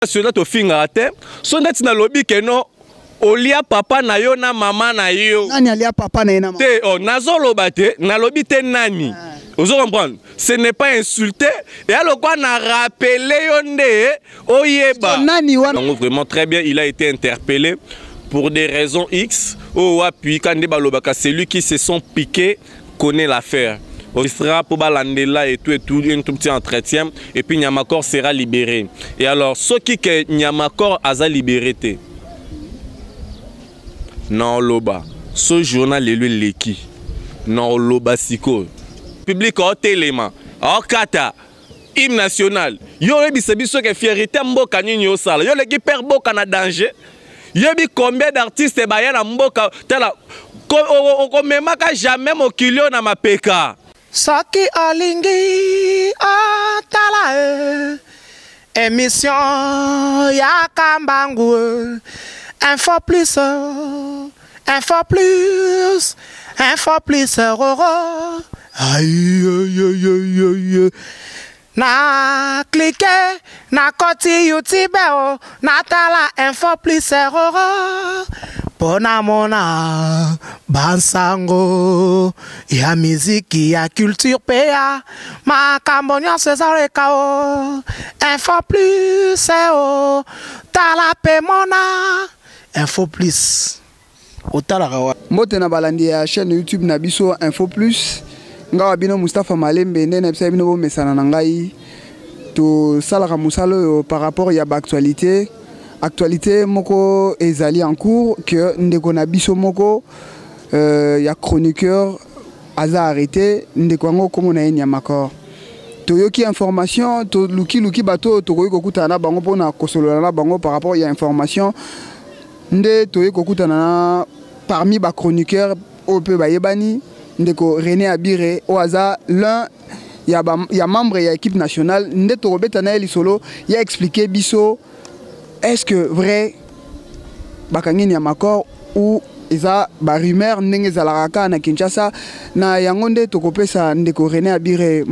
Cela to finga te. So ndati na lobby que non. Olia papa na yo na mama na yo. Nani alia papa na mama. Te oh nazo lobate na lobby te nani. Vous comprenez? Ce n'est pas insulté. Et alors quoi na rappelé yonde oyeba. Nani wana. Vraiment très bien, il a été interpellé pour des raisons X. Oh puis quand balobaka celui qui se sont piqués connaît l'affaire. Il sera pour Balandela et tout, un tout petit entretien, et puis Nyamakor sera libéré. Et alors, ce qui que Nyamakor a libéré, non loba, ce journal est lui leki, non loba siko, public au téléma, au kata, hymne national, yo le bisebiso que fierté mboka nini yo sala, yo le qui perd boka na danger, yo bi combien d'artistes baya na mboka, tela, ko memaka jamais mokilio na mapeka. Saki alingi atala émission ya kambangu info plus aïe na cliquer na koti YouTube na tala info plus Pona mona bansango ya miziki ya culture pea makambonya César kao info plus tala pe mona info plus otala kawa mbote na balandi ya chaîne YouTube na biso info plus ngawa bino Mustafa Malembe ndene pesa bino bo mesana na ngai to salaka musalo par rapport ya actualité. Actualité moko ezali en cours que ndeko na biso moko ya chroniqueur aza arrêté ndeko ngo komo na Nyamakor toyoki information to luki bato to koyi kokutana na bango pona kosolola na bango par rapport ya information nde toyi kokutana na parmi ba chroniqueur o pe ba yebani ndeko René Abiré o aza l'un ya membre ya équipe nationale nde to robeta na lisolo ya expliquer biso. Est-ce que vrai bakangi Nyamakor ou eza ba rumeur ndenge zalaraka na Kinshasa na yangonde tokopesa ndeko René Abiré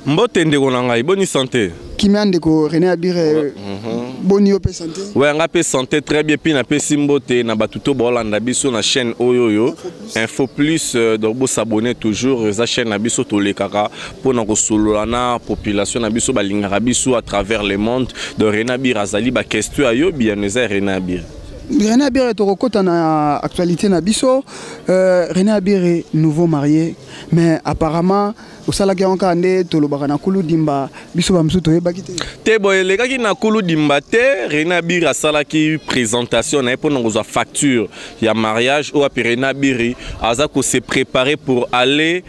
mbote ndeko na ngai boni santé kimia ndeko René Abiré boni ope santé ouais nga pe santé très bien puis na pe simbote na batuto bolanda biso na chaîne oyoyo info plus donc bo s'abonner toujours eza chaîne na biso to lekaka pour na kosolola na population na biso balingaka biso à travers le monde de René Abiré azali ba question ayo bien eza René Abiré. René Abiré tokokota na actualité na biso René Abiré nouveau marié mais apparemment au salaki onka ande tolobaka na kulu dimba biso ba msuto yebaki te boye lekaki na kulu dimba te René Abiré asalaki présentation na pour na facture ya mariage ou René Abiré aza ko se préparer pour aller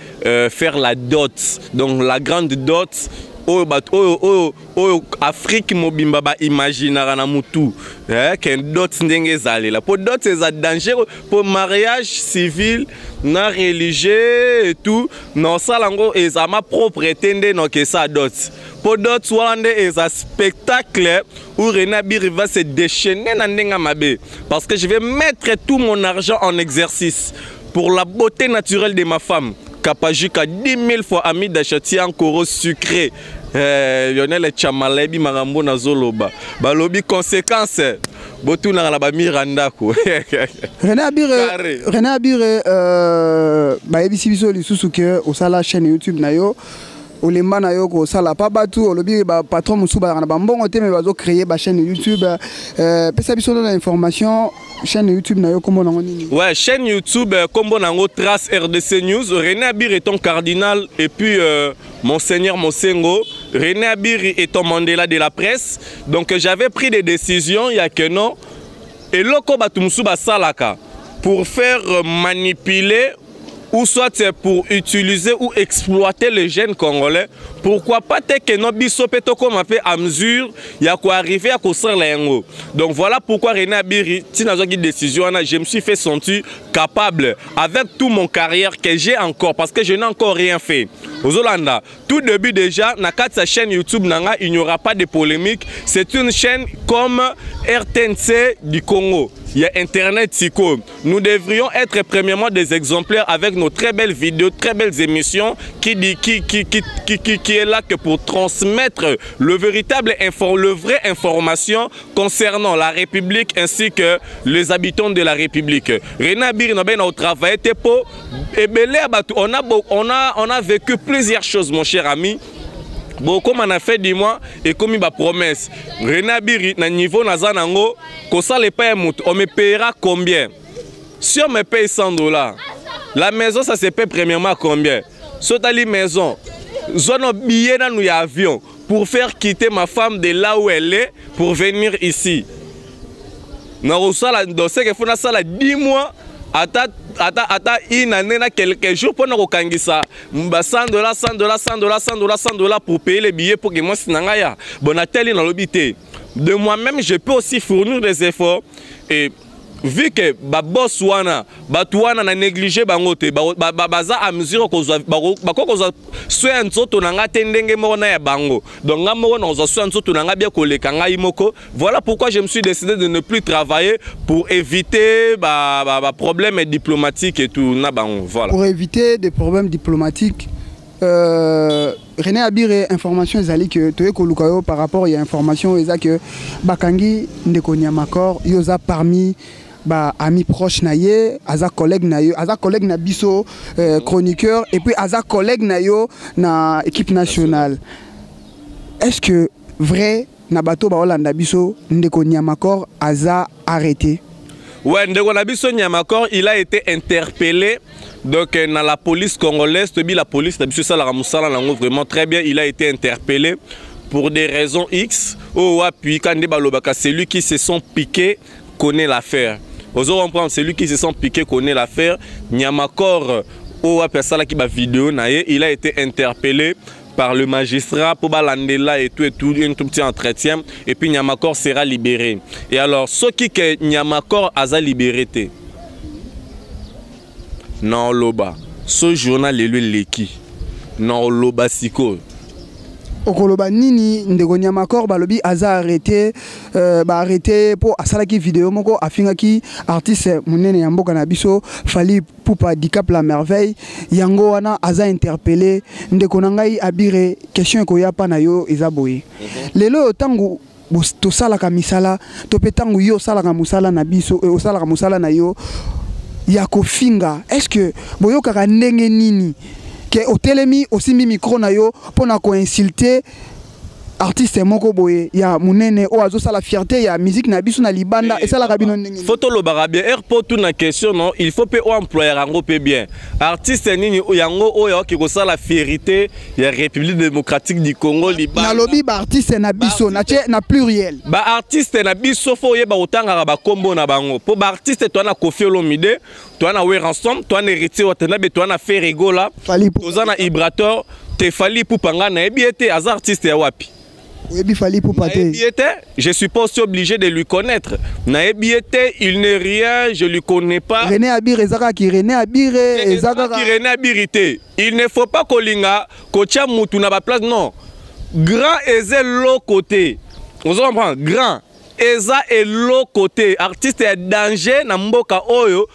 faire la dot donc la grande dot Afrique mobimba ba imaginara na mutu ken dot ndenge zalela po dot c'est dangereux pour mariage civil na religieux et tout non salango ezama propriété nde no ke sa dot po dot wande eza spectacle où René Abiré va se déchaîner na ndenga mabe parce que je vais mettre tout mon argent en exercice pour la beauté naturelle de ma femme. Kapajika 10 000 fois ami d'acheter un coro sucré. Lionel Chamalebi Marambo na Zoloba. Balobi conséquence. Botu na la ba Miranda ko. René Abiré ba ebisi biso lisusu ke osala chaîne YouTube na yo. Olemba na yo ko sala pa batu olobi ba patron musuba na bambongo te me bazo créer ba chaîne YouTube pesa biso na information chaîne YouTube na yo kombo nango nini. Ouais, chaîne YouTube kombo nango Trace RDC News. René Abiré est ton cardinal et puis Monseigneur Mosengo. René Abiré est ton Mandela de la presse. Donc j'avais pris des décisions il y a que non et loko batu musuba salaka pour faire manipuler ou soit pour utiliser ou exploiter les jeunes congolais. Pourquoi pas que nos bisopeto comme on fait à mesure, il y a quoi arriver à construire les yango. Donc voilà pourquoi René Abiré, si nous avons une décision, je me suis fait sentir capable avec toute mon carrière que j'ai encore parce que je n'ai encore rien fait. Aux Hollanda, tout début déjà, dans sa chaîne YouTube, il n'y aura pas de polémique. C'est une chaîne comme RTNC du Congo. il y a Internet Tico. Nous devrions être premièrement des exemplaires avec nos très belles vidéos, très belles émissions qui est là que pour transmettre le vrai information concernant la République ainsi que les habitants de la République. René Abiri n'a travaillé pour on a vécu plusieurs choses, mon cher ami. Bon, comme on a fait du mois et comme il m'a promesse, René Abiri, na niveau nazanango, qu'on ça les paye, on me payera combien? Si on me paye $100, la maison ça se paye premièrement combien? Sur la maison, zone billet dans nos avions pour faire quitter ma femme de là où elle est pour venir ici. Nous avons ça dossier qu'il faut na ça 10 mois. Ata une année, quelques jours pour nous kangisa $100, $100 pour payer les billets pour que moi sinangaya. Bon, ateli na lobité. De moi-même, je peux aussi fournir des efforts et vu que boss wana batouana na négligé bangote baza à mesure ko soya nzoto nanga tendenge mona ya bango donc ngamo na soya nzoto nanga bien koleka ngai moko. Voilà pourquoi je me suis décidé de ne plus travailler pour éviter problèmes diplomatiques et tout na bango. Voilà, pour éviter des problèmes diplomatiques. René Abiri, information ezali que toye kolukayo par rapport il y a information eza que bakangi ndeko Nyamakor yoza parmi ba ami proche naye, aza collègue nayo, aza collègue na biso chroniqueur et puis aza collègue nayo na équipe nationale. Est-ce que vrai na bato ba Hollanda biso ndeko Nyamakor aza arrêté? Ouais, ndeko na biso Nyamakor, il a été interpellé donc dans la police congolaise, la police na biso sala musala nango vraiment très bien, il a été interpellé pour des raisons X. Oh puis quand balobaka celui qui se sont piqués connaît l'affaire. Vous comprenez, celui qui se sont piqués connaît l'affaire. Nyamakor, vidéo, il a été interpellé par le magistrat pour balandela et tout, un tout petit entretien. Et puis Nyamakor sera libéré. Et alors, ce qui que Nyamakor a libéré, non, loba. Ce journal est le leki. Non, loba siko. Okoloba nini ndeko Nyamakor balobi aza arrêté arrêté pour asalaki vidéo moko afingaki artiste munene ya mboka na biso Fally Ipupa Dicap la merveille yango wana aza interpellé ndeko nangai Abiri question ko ya pa na yo eza boye lelo tangu to sala ka misala to petangu yo sala ka musala na biso o sala ka musala na yo ya kofinga est-ce que boyo kaka ndenge nini que au télémi aussi mi micro na yo pour na ko insulter artiste moko boye ya munene o azo sala fierté ya musique na biso na libanda et ça la rabino ndenge photo lo barabia airport tout na question non il faut pe o employer rango pe bien artiste nini o yango o ya ki ko sala fierté ya République démocratique du Congo libanda na lobby ba artiste na biso na pluriel ba artiste na biso fo yeba otanga ba kombo na bango po ba artiste to na Koffi Olomide to na Weransom to na Héritier Watanabe to na Ferregola to na Ibrator te Fally Ipupa na ebiete az artiste ya wapi. Je suis pas aussi obligé de lui connaître. Naebiete, il n'est rien, je lui connais pas. René Abiri, René Abiri, il ne faut pas kolinga, kocha mutu na ba place non. Grand eze l'autre côté. Vous comprenez? Grand eza et l'autre côté. Artiste est danger na mboka oyo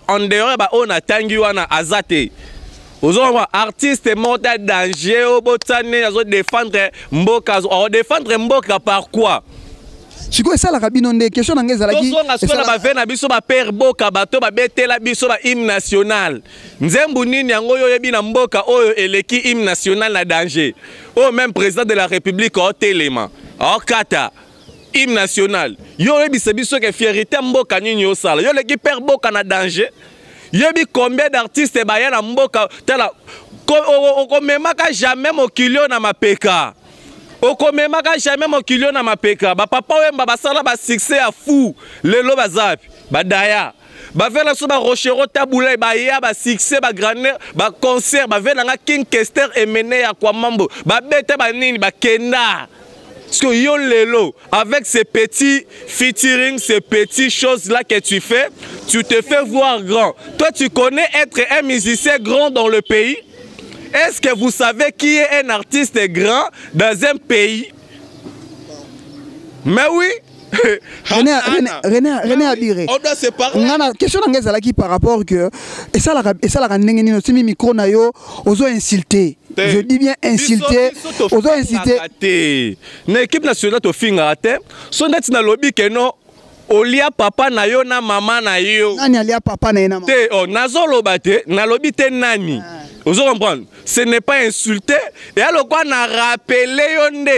en dehors ba on a tangi wana azate. Aux artistes montent à danger au botane à défendre mboka à défendre mboka par quoi? Si quoi ça la cabine des questions dans les alaki ba vena biso ba père boka bato ba betela biso ba hymne national nzembu nini yango yo yebi na mboka oyo eleki hymne national na danger au même président de la République au téléma au kata hymne national yo yebi se biso ke fierté mboka nini yo sala yo leki père boka na danger. Yebi combien d'artistes baya na mboka tala okomemaka jamais mokilio na mapeka okomemaka jamais mokilio na mapeka ba papa wemba basala ba succès à fou lelo bazapi badaya ba vela so ba rochero tabula ba ya ba succès ba grandeur ba concert ba vela nga King Kester Emene ya kwa mambo ba bete ba nini ba kenda. Parce que yo lelo, avec ces petits featuring, ces petites choses-là que tu fais, tu te fais voir grand. Toi, tu connais être un musicien grand dans le pays? Est-ce que vous savez qui est un artiste grand dans un pays? Mais oui, René Abiré. On doit se parler. Ngana question ngezalaki par rapport que et ça la ndenge nino simi micro na yo ozo insulter. Je dis bien insulter. Ozo insulter. Na équipe nationale to finga te. So net na lobby que non olia papa na yo na mama na yo. Nani alia papa na mama. Te oh nazoloba te na lobby te nani. Vous comprenez? Ce n'est pas insulté. Et alors quoi na rappeler yonde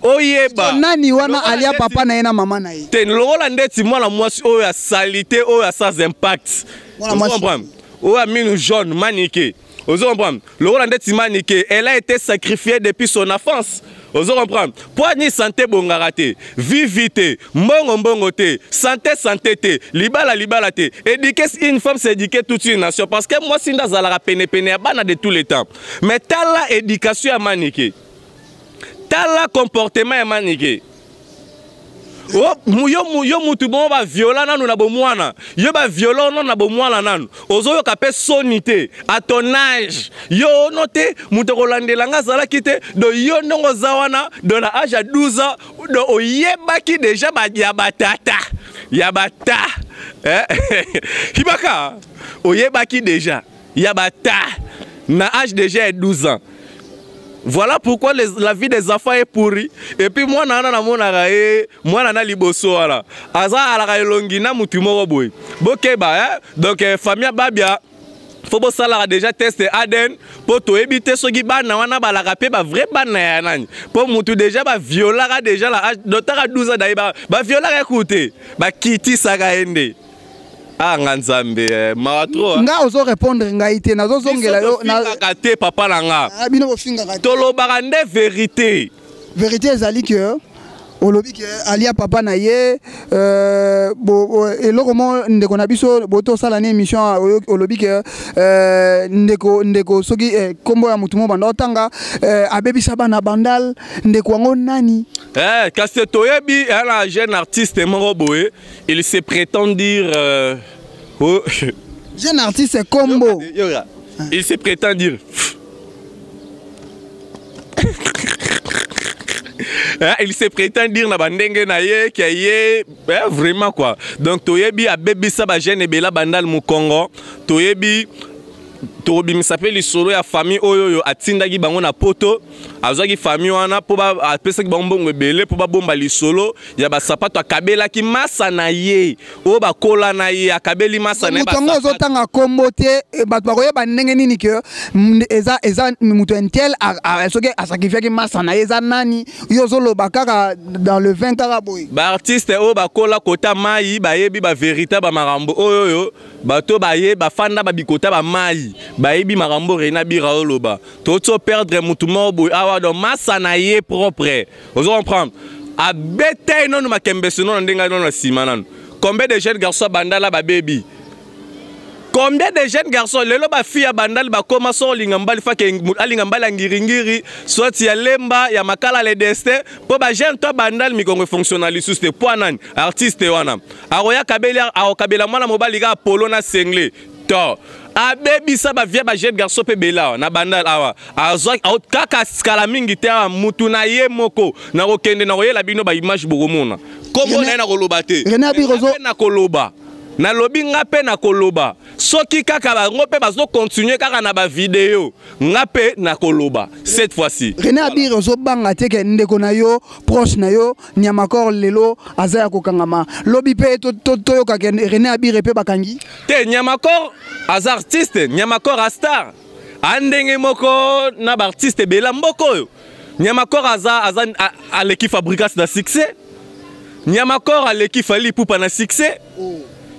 oyeba. Nani wana alia papa na mama na yo. Te lola ndeti mwana mwasi oyo ya salité oyo ya sans impact. Vous comprenez? Oyo minu jaune maniqué. Vous comprenez? Lola ndeti maniqué, elle a été sacrifiée depuis son enfance. Vous comprenez? Pour ni santé bongarate, vivité, mbongo te, santé te, libala te. Éduquer une femme c'est éduquer toute une nation parce que moi si ndazala pene bana de tous les temps. Mais tala éducation à maniqué. Tala comportement à maniqué. Yo mutu bon ba viola nanu na bomwana yo ba viola non na bomwana nanu ozoyo kapé sonité à ton âge yo noté mutu kolandela nga zala kité do yo ndongo zawana de la âge à 12 ans do oyebaki déjà ba yabata hibaka oyebaki déjà yabata na âge déjà 12 ans. Voilà pourquoi la vie des enfants est pourrie. Et puis moi nana moi nana liboso ala. Aza ala longina mutumo boy. Bokeba donc famille babia faut bo sala déjà test ADN pour to éviter so gi bana wana ba la rapé ba vrai bana ya nani. Pour mutu déjà ba viola déjà la docteur à 12 ans ba viola écouter. Ba kiti saka ende. Ah nganzambe maatro nga ozo répondre ngaité nazo zongela yo na kate papa langa bino bofinga kate tolo barande vérité ezali que olobi que alia papa na ye eloko mo ndeko na biso boto sala ni émission olobi que ndeko soki kombo ya mutumo banda otanga abebisa bana bandal ndeko wango nani kasi toyebi un jeune artiste moko boye il se prétend dire jeune artiste combo il se prétend dire il se prétend dire na bandenge na ye qui est vraiment quoi donc toyebi abebisa ba jeune ebela bandal mu Congo toyebi Tobi s'appelle l'isolo ya famille oyo atindaki bango na poto azaki famille wana po ba apesaki bango ebele po ba bomba l'isolo ya ba sapato akabela ki masa na ye o ba kola na ye akabeli masa na ba mutongo zotanga kombo te bato bakoyeba ndenge nini ke eza muto entel soki asakrifia ki masa na ye eza nani yo zoloba kaka dans le 20 kaka boy ba artiste o ba kola kota mai ba yebi ba vérité ba marambo oyo bato ba ye ba fanda ba bikota ba mai bayebi marambo René Abira oloba toto perdre mutumo boy awa do masa na ye propre ozo comprendre a bete non makembe sino ndenga non na simana combien de jeunes garçons bandala ba baby combien de jeunes garçons lelo ba fille bandal ba koma so lingambali fa ke alingambala ngiringiri soit ya lemba ya makala le destin po ba jeune to bandal mi kongo fonctionnaliste c'était point nan artiste wana aroya kabela akabela mwana mobali ga polo na sengle to abebisa ba vie ba jeune garçon pe bela na bandal awa azwa kaka skala mingi te mutu na ye moko na kokende na koyela bino ba image bokomona kombo na koloba te René Abira na koloba na lobi ngape na koloba soki kaka bango pe bazo continuer kaka na ba vidéo ngape na koloba cette fois-ci René Abira zo banga teke ndeko na yo proche na yo nyamakor lelo azaya kokangama lobi pe to yo kaka René Abira pe bakangi te nyamakor az artiste nyamakor a star andenge moko na ba artiste bela mboko nyamakor aza à l'équipe fabricasse de succès nyamakor à l'équipe fali poupa na succès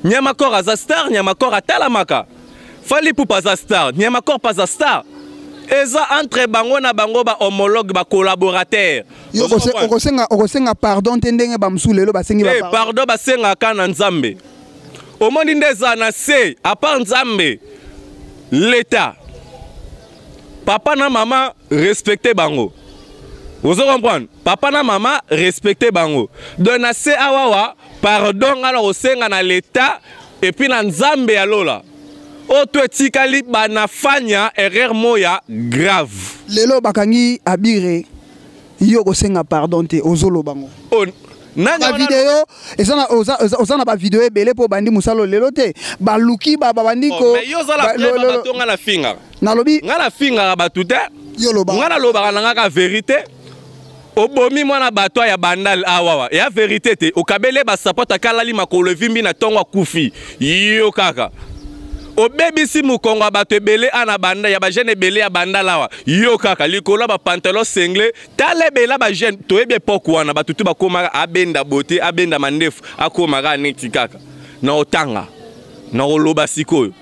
Nyamakor aza star, Nyamakor atalamaka. Fali Poupa aza star, Nyamakor pas a star. Eza entre bango na bango ba homologue ba collaborateur. Okosenga pardon tendenge ba msulelo ba sengi ba pardon. Pardon ba senga kana Nzambe. Omondi ndeza na se à part Nzambe l'état. Papa na maman respecter bango. Vous comprenez? Papa na maman respecter bango. Donc na se awawa pardon alors au senga na l'état et puis na Nzambe alola. Oto etikali bana fanya erreur moya grave. Lelo bakangi Abire yo ko senga pardon te ozolo bango. ba vidéo ezana ba vidéo ebele po bandi musalo lelo te ba luki ba bandi ko mais yo zala ba tonga la finga nalobi ngala finga ba tuté yo loba ngala loba nga ka vérité obomi mwana bato ya bandal awawa ya vérité te okabele ba sapota kalali makolo vimbi na tongo kufi yo kaka obebisi mukongo bato ebele ana banda ya ba jeune ebele ya banda lawa yo kaka likolo ba pantalon sengle tale bela ba jeune to ebe poko wana batutu bakoma abenda bote abenda mandefu akoma neti kaka na otanga na oloba sikoyo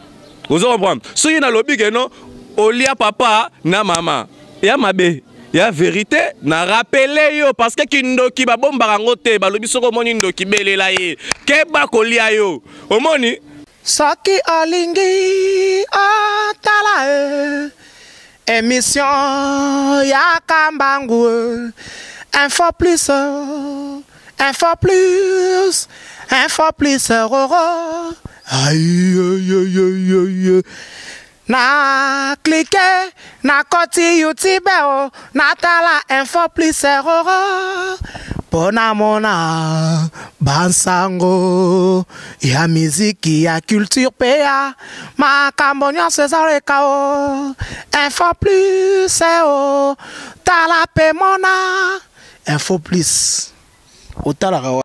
ozo comprendre so yina lobi ke no olia papa na mama ya mabe ya vérité na rappeler yo parce que kindoki ba bomba ngo te ba lobi soko moni ndoki belela ye ke ba kolia yo omoni Saki alingi atala émission ya kambangu info plus aïe na cliquer na koti YouTube na tala info plus Pona mona bansango ya miziki ya culture pea makambo nyonso ezaleka info plus tala pe mona info plus otalaka